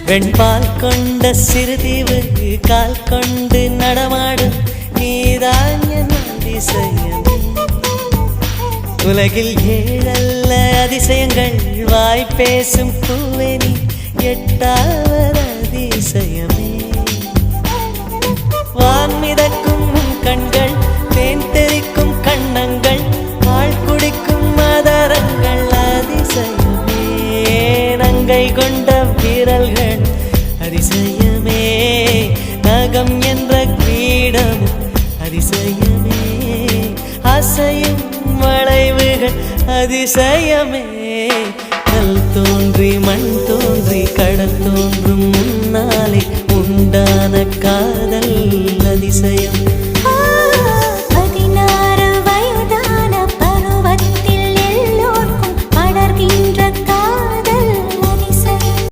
வெண்பால் கொண்ட சிறுதீவு கால் கொண்டு நடமாடும் நீதான் என் அதிசயம். உலகில் ஏழல்ல அதிசயங்கள் வாய் பேசும் பூவே நீ எட்டாவது அதிசயமே. வான் மிதக்கும் கண்கள் தேன் தெறிக்கும் கண்ணங்கள் பால் குடிக்கும் மதரங்கள் அதிசயமே. நங்கை கொண்ட வீரல்கள் அதிசயமே. நகம் என்ற கிரீடம் அதிசயமே. அசையும் வளைவுகள் அதிசயமே. கல் தோன்றி மண் தோன்றி கடல் தோன்றும் முன்னாலே உண்டான காதல் அதிசயம்.